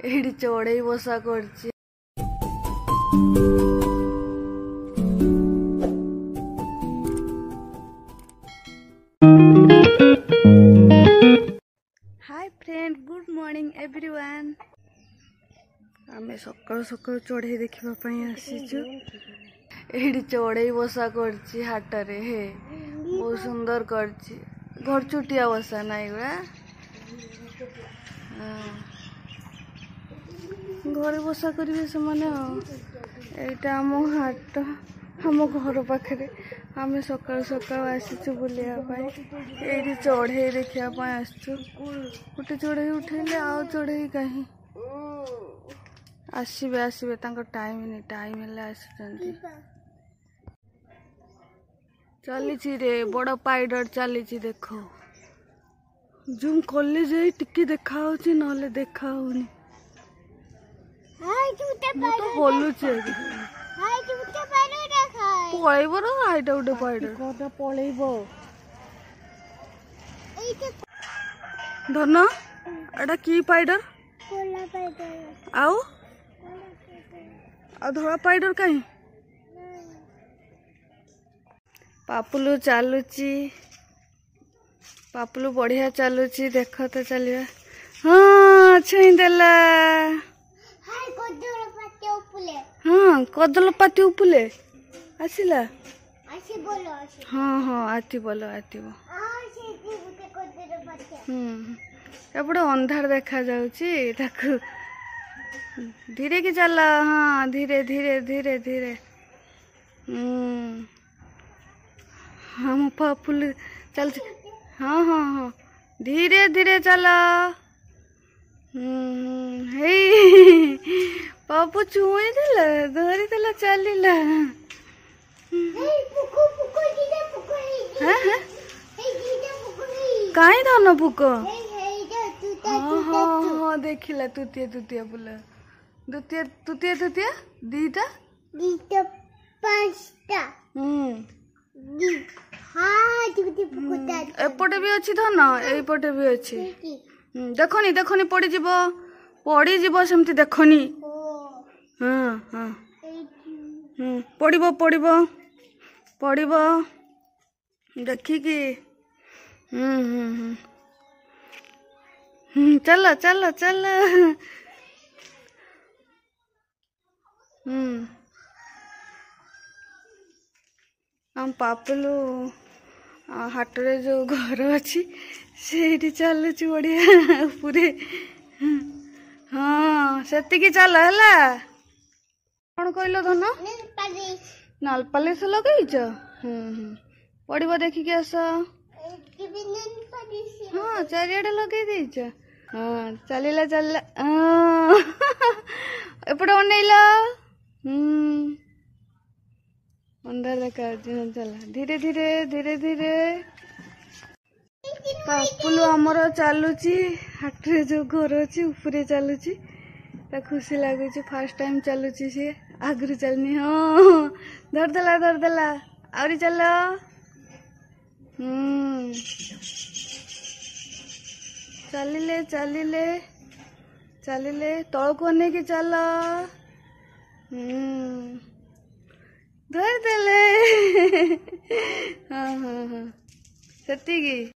एठी चढ़ई बसा करछि। Hi friend, good morning everyone. आमे सकाळ सकाळ चढ़ई देखिबा पई आसीछु। एठी चढ़ई बसा करछि हाटरे। हे बहुत सुंदर करछि। घर चुटिया बसा नाई गुड़ा घरे बसा करेंगे से मैंने। यहाँ आम हाट आम घर पाखे आम सकाल सकाल आसीचु बुलायापाई। ये चढ़ई देखापी आसचु। गोटे चढ़ई उठेले आउ चढ़ई कहीं आसबे आसबे टाइम नहीं, टाइम आसुचंती। चली रे बड़ पाइडर चली देख। जूम कले जे टिके देखा ना देखा तो हलुचे पलैब आईटा गोटे पाइडर पलैब धन एटा की पाइडर आउ धला पाइडर कहीं पापुलू चलुची। पापुलू बढ़िया चलुची देख तो चलिए। हाँ छुईदेला। हाँ कदल पाती उपले आसिला। हाँ हाँ आती बोलो आती बो। एपटे अंधार देखा जाउची ताकू धीरे की चल। हाँ धीरे धीरे धीरे धीरे। हाँ मो पापुल चल। हाँ हाँ हाँ धीरे धीरे चला। पापू छुई देला धरी देला चलिला। काई धन पुक। हाँ हाँ हाँ देखिला तुतिया तुतिया बोला। दुतिया तुतिया तुतिया दीटा पांचटा। एपटे भी अच्छी धन एपटे भी अच्छी। देखनी देखनी पड़ी जीव पड़ी जीव सेमती देखनी। हाँ हाँ पड़िबो पड़िबो पड़िबो देखिकी। चल चल चल। हम पापुलू हाटरे जो घर अच्छी से चलुची बढ़िया पूरे। हाँ सेतिकी चल है। कौन कहल धन नाल पालिश लगेच। पड़ब देखिकी आस। हाँ चारिआडे लगे देच। हाँ चलला चलला। एपटे अनेल अंधार देखा चला धीरे धीरे धीरे धीरे। पापुलू आमर चलुची हाटरे जो घर अच्छी ऊपर चलुची। खुशी लगुच फास्ट टाइम चलुची सी आगु चलनी। हाँ धरदेला धरदेला आहरी चल। चलिले चलिले चलिले तलक अनेक चल। धरदेले। हाँ हाँ हाँ सेतिकी।